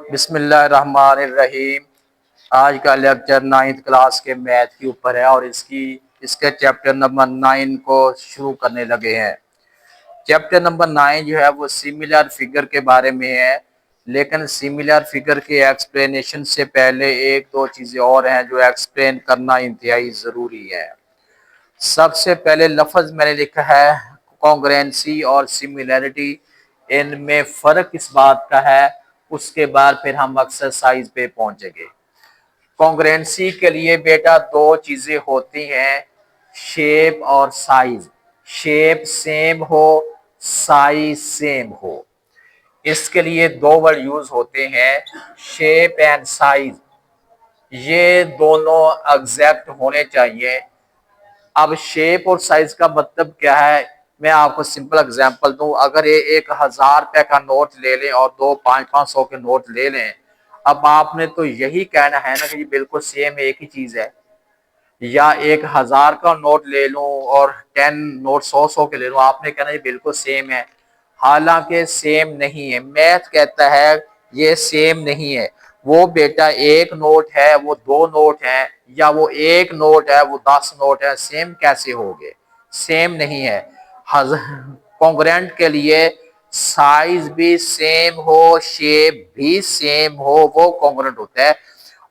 बिस्मिल्लाहिर्रहमानिर्रहीम। आज का लेक्चर 9th क्लास के मैथ के ऊपर है और इसके चैप्टर नंबर 9 को शुरू करने लगे हैं। चैप्टर नंबर 9 जो है वो सिमिलर फिगर के बारे में है, लेकिन सिमिलर फिगर के एक्सप्लेनेशन से पहले एक दो चीज़ें और हैं जो एक्सप्लेन करना इंतहाई ज़रूरी है। सबसे पहले लफ्ज़ मैंने लिखा है कॉन्ग्रुएंसी और सिमिलैरिटी, इनमें फ़र्क किस बात का है, उसके बाद फिर हम एक्सरसाइज पे पहुंचेंगे। कॉन्ग्रुएंसी के लिए बेटा दो चीज़ें होती हैं, शेप और साइज। शेप सेम हो, साइज सेम हो, इसके लिए दो वर्ड यूज होते हैं, शेप एंड साइज। ये दोनों एग्जैक्ट होने चाहिए। अब शेप और साइज का मतलब क्या है, मैं आपको सिंपल एग्जांपल दूं। अगर ये 1000 रुपए का नोट ले लें और दो 500-500 के नोट ले लें, अब आपने तो यही कहना है ना कि ये बिल्कुल सेम एक ही चीज है। या 1000 का नोट ले लूं और 10 नोट 100-100 के ले लूं, आपने कहना ये बिल्कुल सेम है। हालांकि सेम नहीं है। मैथ कहता है ये सेम नहीं है। वो बेटा एक नोट है, वो दो नोट है, या वो एक नोट है, वो 10 नोट है, सेम कैसे हो गए? सेम नहीं है। कॉन्ग्रुएंट के लिए साइज भी सेम हो, शेप भी सेम हो, वो कॉन्ग्रुएंट होता है।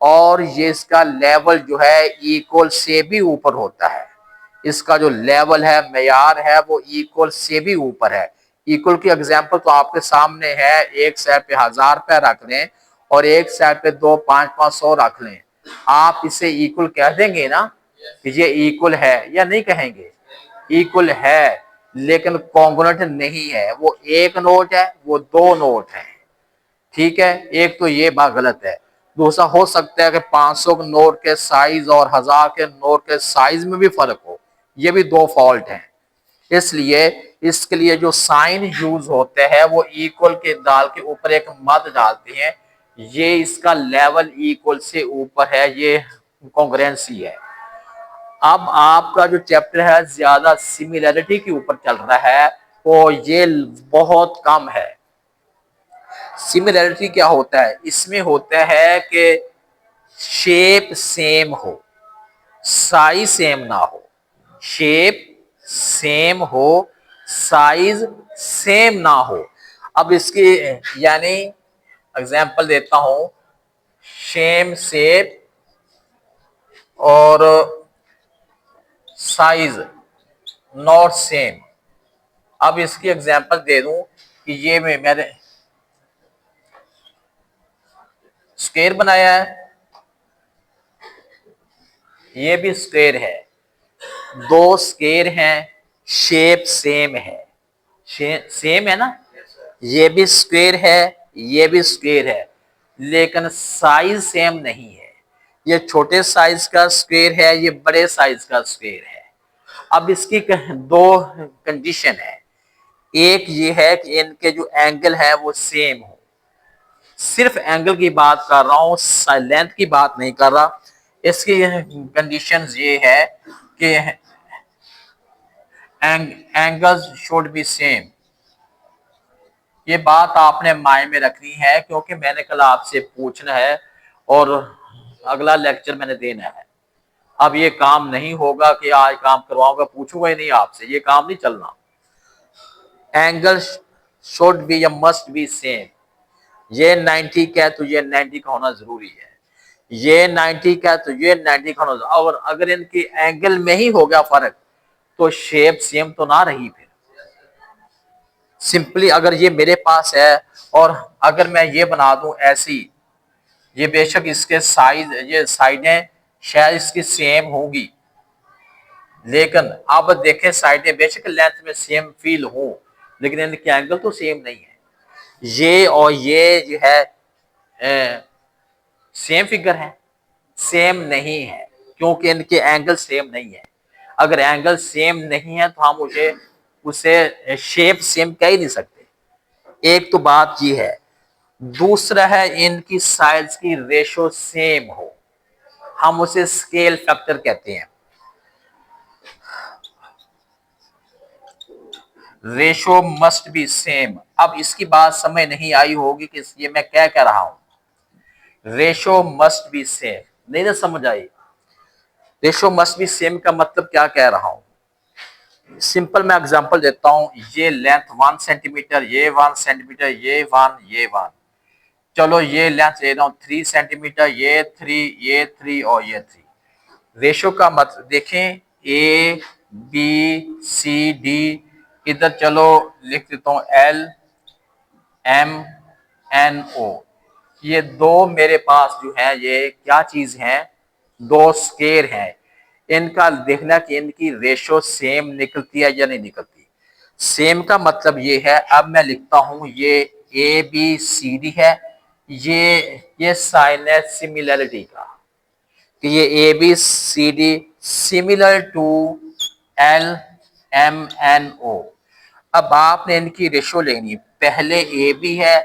और ये इसका लेवल जो है इक्वल से भी ऊपर होता है। इसका जो लेवल है, मेयार है, वो इक्वल से भी ऊपर है। इक्वल की एग्जांपल तो आपके सामने है। एक साइड पे 1000 रुपए रख लें और एक साइड पे दो 500-500 रख लें, आप इसे इक्वल कह देंगे ना कि ये इक्वल है, या नहीं कहेंगे? इक्वल है, लेकिन कॉन्ग्रुएंट नहीं है। वो एक नोट है, वो दो नोट है। ठीक है, एक तो ये बात गलत है। दूसरा, हो सकता है कि 500 के नोट के साइज और 1000 के नोट के साइज में भी फर्क हो। ये भी दो फॉल्ट हैं। इसलिए इसके लिए जो साइन यूज होते हैं वो इक्वल के दाल के ऊपर एक मद डालते हैं। ये इसका लेवल इक्वल से ऊपर है, ये कॉन्ग्रुएंसी है। अब आपका जो चैप्टर है ज्यादा सिमिलैरिटी के ऊपर चल रहा है, तो ये बहुत कम है। सिमिलैरिटी क्या होता है? इसमें होता है कि शेप सेम हो, साइज सेम ना हो। शेप सेम हो, साइज सेम ना हो। अब इसकी यानी एग्जांपल देता हूं, सेम शेप और साइज नॉट सेम। अब इसकी एग्जांपल दे दूं कि ये मैंने स्क्वायर बनाया है, ये भी स्क्वायर है, दो स्क्वायर हैं, शेप सेम है, सेम है ना। ये भी स्क्वायर है, ये भी स्क्वायर है, लेकिन साइज सेम नहीं है। ये छोटे साइज का स्क्वायर है, ये बड़े साइज का स्क्वायर है। अब इसकी दो कंडीशन है। एक ये है कि इनके जो एंगल है वो सेम हो। सिर्फ एंगल की बात कर रहा हूं, लेंथ की बात नहीं कर रहा। इसकी कंडीशंस ये है कि एंगल्स शुड बी सेम। ये बात आपने माइंड में रखनी है, क्योंकि मैंने कल आपसे पूछना है और अगला लेक्चर मैंने देना है। अब ये काम नहीं होगा कि आज काम करवाऊंगा, पूछूंगा ही नहीं आपसे, ये काम नहीं चलना। एंगल शुड बी या मस्ट बी सेम। ये 90 का है तो ये 90 का होना जरूरी है, ये 90 का है तो ये 90 का होना। और अगर इनके एंगल में ही हो गया फर्क, तो शेप सेम तो ना रही। फिर सिंपली अगर ये मेरे पास है और अगर मैं ये बना दूं ऐसी, ये बेशक इसके साइज, ये साइडें शायद इसकी सेम होगी, लेकिन अब देखें साइडें बेशक लेंथ में सेम फील हो, लेकिन इनके एंगल तो सेम नहीं है। ये और ये जो है सेम फिगर है, सेम नहीं है, क्योंकि इनके एंगल सेम नहीं है। अगर एंगल सेम नहीं है तो हम उसे शेप सेम कह ही नहीं सकते। एक तो बात ये है। दूसरा है इनकी साइज की रेशो सेम हो, हम उसे स्केल फैक्टर कहते हैं। Ratio must be same. अब इसकी बात समझ नहीं आई होगी कि ये मैं क्या कह रहा हूं। रेशो मस्ट बी सेम, नहीं ना समझ आई? रेशो मस्ट बी सेम का मतलब क्या कह रहा हूं? सिंपल मैं एग्जांपल देता हूं, ये लेंथ 1 सेंटीमीटर, ये 1 सेंटीमीटर, ये 1, चलो ये लेंथ ले रहा हूं 3 सेंटीमीटर, ये 3 और ये 3। रेशो का मतलब देखें, ए बी सी डी, इधर चलो लिख देता हूं एल एम एन ओ। ये दो मेरे पास जो है ये क्या चीज है, दो स्केयर हैं। इनका देखना कि इनकी रेशो सेम निकलती है या नहीं निकलती। सेम का मतलब ये है, अब मैं लिखता हूं ये ए बी सी डी है, ये साइन है सिमिलरिटी का, कि ये A B C D similar to L M N O. अब आपने इनकी रेशो लेनी, पहले ए बी है,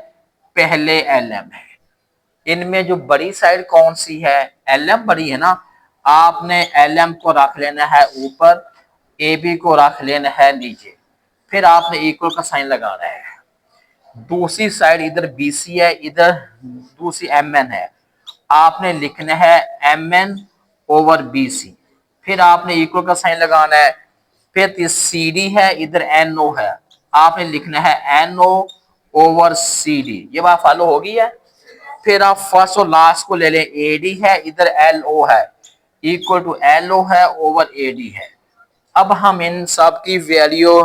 पहले एल एम है। इनमें जो बड़ी साइड कौन सी है, एल एम बड़ी है ना, आपने एल एम को रख लेना है ऊपर, ए बी को रख लेना है नीचे, फिर आपने इक्वल का साइन लगाना है। दूसरी साइड इधर बी सी है, इधर दूसरी एम एन है, आपने लिखना है M N over B C, फिर आपने इक्वल का साइन लगाना है। फिर सी डी है, इधर एन ओ है, आपने लिखना है N O over C D. ये बात फॉलो होगी है। फिर आप फर्स्ट और लास्ट को ले लें, ए डी है, इधर एल ओ है, इक्वल टू एल ओ है ओवर ए डी है। अब हम इन सब की वैल्यू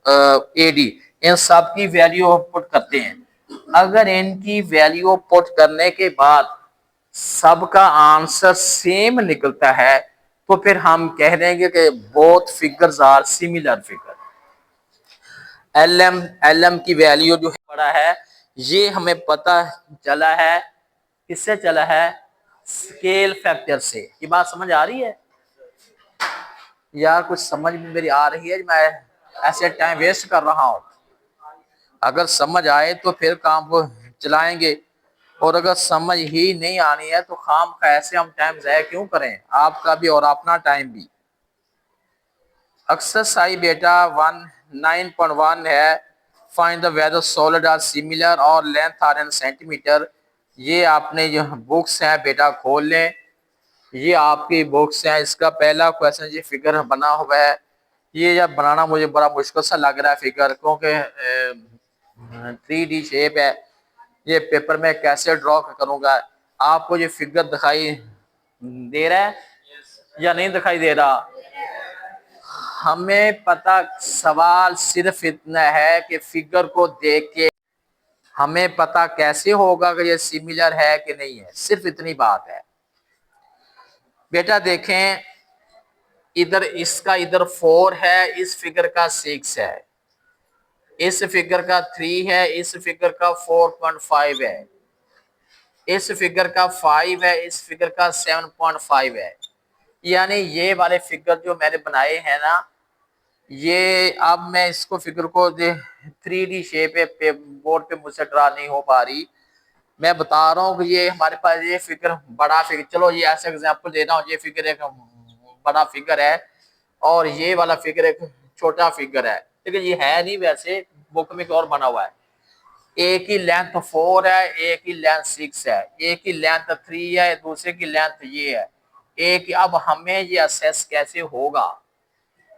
ए डी, इन सब की वैल्यू पुट करते हैं। अगर इनकी वैल्यू पुट करने के बाद सबका आंसर सेम निकलता है, तो फिर हम कह देंगे कि both figures are similar figure. L M की वैल्यू जो है बड़ा है, ये हमें पता चला है, किससे चला है, स्केल फैक्टर से। ये बात समझ आ रही है यार? कुछ समझ में मेरी आ रही है? मैं ऐसे टाइम वेस्ट कर रहा हूं? अगर समझ आए तो फिर काम को चलाएंगे, और अगर समझ ही नहीं आनी है तो खाम खा ऐसे हम टाइम ज़ाया क्यों करें, आपका भी और अपना टाइम भी। एक्सरसाइज बेटा 9.1 है, find the whether solid are similar और लेंथ आर इन सेंटीमीटर। ये आपने जो बुक्स हैं बेटा खोल लें, ये आपकी बुक्स हैं। इसका पहला क्वेश्चन ये फिगर बना हुआ है, ये जब बनाना मुझे बड़ा मुश्किल सा लग रहा है फिगर, क्योंकि 3D शेप है। ये पेपर में कैसे ड्रॉ करूंगा? आपको ये फिगर दिखाई दे रहा है या नहीं दिखाई दे रहा? हमें पता, सवाल सिर्फ इतना है कि फिगर को देख के हमें पता कैसे होगा कि ये सिमिलर है कि नहीं है, सिर्फ इतनी बात है बेटा। देखें इधर, इसका इधर 4 है, इस फिगर का 6 है, इस फिगर का 3 है, इस फिगर का 4.5 है, इस फिगर का 5 है, इस फिगर का 7.5 है। यानी ये वाले फिगर जो मैंने बनाए हैं ना, ये अब मैं इसको फिगर को 3D शेप पे बोर्ड पे मुझसे ड्रा नहीं हो पा रही। मैं बता रहा हूँ कि ये हमारे पास ये फिगर बड़ा फिगर, चलो ये ऐसा एग्जांपल दे रहा हूँ, ये फिगर एक बड़ा फिगर है और ये वाला फिगर एक छोटा फिगर है, लेकिन ये है नहीं, वैसे बुक में और बना हुआ है। एक ही लेंथ 4 है, एक ही लेंथ 6 है, एक ही लेंथ 3 है, दूसरे की लेंथ ये है एक। अब हमें ये असेस कैसे होगा,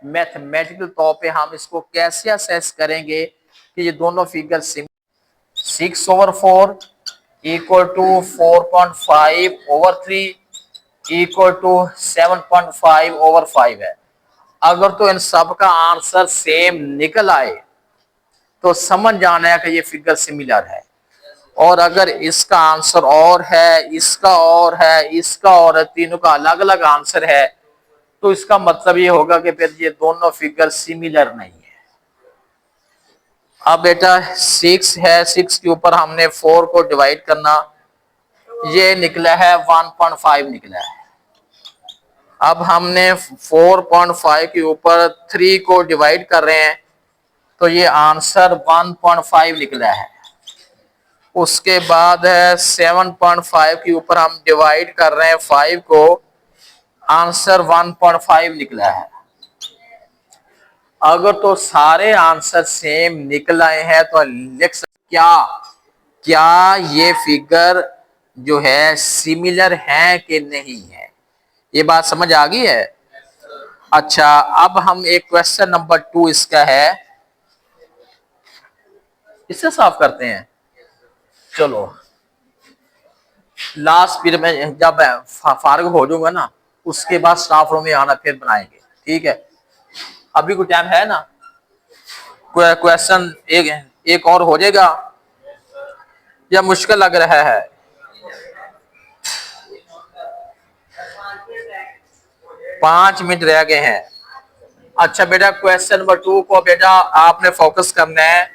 मैथमेटिकल तौर पे हम इसको कैसे असेस करेंगे कि ये दोनों figure 6/4 equal to 4.5/3 equal to 7.5/5 है। अगर तो इन सब का आंसर सेम निकल आए तो समझ जाना है कि ये फिगर सिमिलर है। और अगर इसका आंसर और है, इसका और है, इसका और है, तीनों का अलग अलग आंसर है, तो इसका मतलब ये होगा कि फिर ये दोनों फिगर सिमिलर नहीं है। अब बेटा 6 है, 6 के ऊपर हमने 4 को डिवाइड करना, ये निकला है 1.5 निकला है। अब हमने 4.5 के ऊपर 3 को डिवाइड कर रहे हैं, तो ये आंसर 1.5 निकला है। उसके बाद है 7.5 के ऊपर हम डिवाइड कर रहे हैं 5 को, आंसर 1.5 निकला है। अगर तो सारे आंसर सेम निकल आए हैं तो लिख सकते क्या, क्या ये फिगर जो है सिमिलर है कि नहीं है। ये बात समझ आ गई है। अच्छा, अब हम एक क्वेश्चन नंबर 2 इसका है, इससे साफ करते हैं। चलो, लास्ट पीरियड में जब फारिग हो जाऊंगा ना, उसके बाद स्टाफ रूम में आना, फिर बनाएंगे, ठीक है। अभी कोई टाइम है ना, क्वेश्चन एक और हो जाएगा या मुश्किल लग रहा है? 5 मिनट रह गए हैं। अच्छा बेटा, क्वेश्चन नंबर 2 को बेटा आपने फोकस करना है।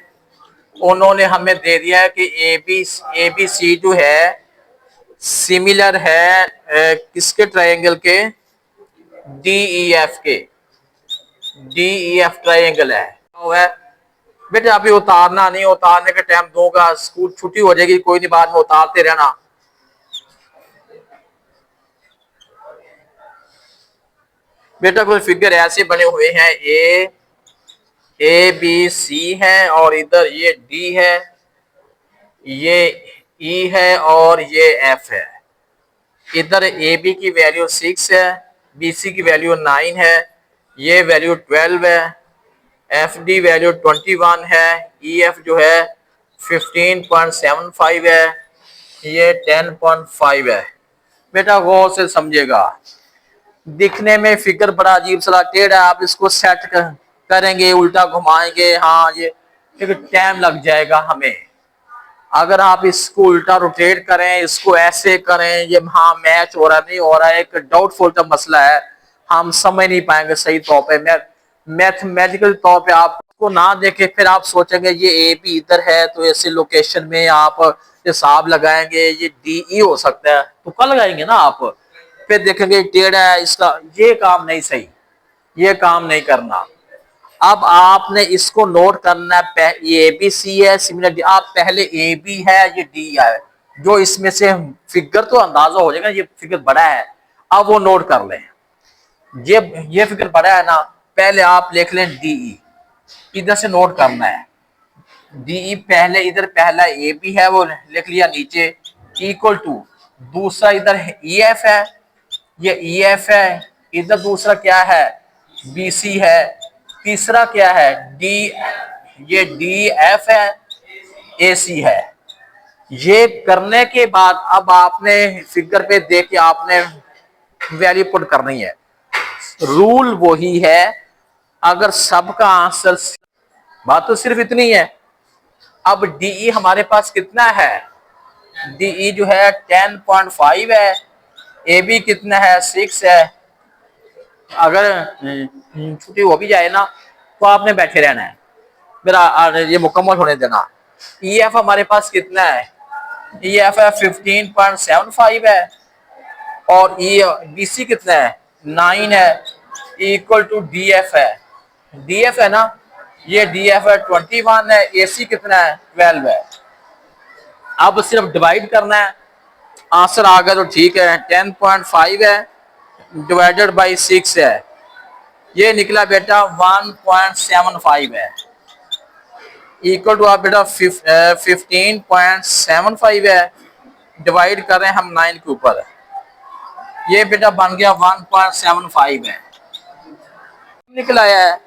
उन्होंने हमें दे दिया है कि ए बी सी जो है सिमिलर है किसके ट्रायंगल के, डी ई एफ के। डी ई एफ ट्रायंगल है बेटा। अभी उतारना नहीं, उतारने का टाइम दूंगा, स्कूल छुट्टी हो जाएगी, कोई नहीं, बाद में उतारते रहना। बेटा कुछ फिगर ऐसे बने हुए हैं, ए बी सी है और इधर ये डी है, ये ई है और ये एफ है। इधर ए बी की वैल्यू 6 है, बी सी की वैल्यू 9 है, ये वैल्यू 12 है, एफ डी वैल्यू 21 है, ई एफ जो है 15.75 है, ये 10.5 है। बेटा गौर से समझेगा, दिखने में फिगर बड़ा अजीब सा टेढ़ा है, आप इसको सेट करेंगे, उल्टा घुमाएंगे, हाँ ये टाइम लग जाएगा हमें। अगर आप इसको उल्टा रोटेट करें, इसको ऐसे करें, ये हाँ मैच हो रहा नहीं हो रहा है, एक डाउटफुल का मसला है, हम समझ नहीं पाएंगे सही तौर पे। मैथमेटिकल तौर पे आपको ना देखे, फिर आप सोचेंगे ये ए बी इधर है, तो ऐसे लोकेशन में आप हिसाब लगाएंगे, ये डी ई हो सकता है, तो कल लगाएंगे ना आप, फिर देखेंगे टेढ़ा है इसका, ये काम नहीं सही, ये काम नहीं करना। अब आपने इसको नोट करना है, ये ए बी सी है सिमिलर, आप पहले ए बी है, ये डी है, जो इसमें से फिगर तो अंदाजा हो जाएगा ये फिगर बड़ा है, अब वो नोट कर लें। ये फिगर बड़ा है ना, पहले आप लिख लें डी ई, इधर से नोट करना है। डी ई पहले, इधर पहला ए बी है वो लिख लिया नीचे, इक्वल टू दूसरा इधर ई एफ है, ये ई एफ है, इधर दूसरा क्या है, बी सी है, तीसरा क्या है डी, ये डी एफ है, ए सी है। ये करने के बाद अब आपने फिगर पे देख के आपने वैल्यू पुट करनी है। रूल वही है, अगर सबका आंसर, बात तो सिर्फ इतनी है। अब डीई हमारे पास कितना है, डीई जो है 10.5 है, ए बी कितना है 6 है। अगर छुट्टी हो भी जाए ना, तो आपने बैठे रहना है, मेरा ये मुकम्मल होने देना। ई एफ हमारे पास कितना है, ई एफ है 15.75 है, और ई बी सी कितना है 9 है, इक्वल टू डी एफ है, डी एफ है ना, ये डी एफ है 21 है, ए सी कितना है 12 है। अब सिर्फ डिवाइड करना है, आंसर आ गया तो ठीक है, 10.5 है डिवाइडेड बाई 6 है, ये निकला बेटा 1.75 है, इक्वल टू आप बेटा 15.75 है, डिवाइड कर रहे हैं हम 9 के ऊपर, ये बेटा बन गया 1.75 है। निकला है,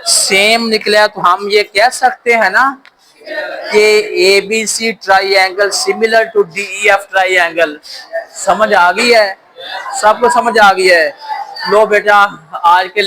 सेम निकला है, तो हम ये कह सकते हैं ना कि A B C triangle similar to D E F triangle. समझ आ गई है, सबको समझ आ गई है। लो बेटा आज के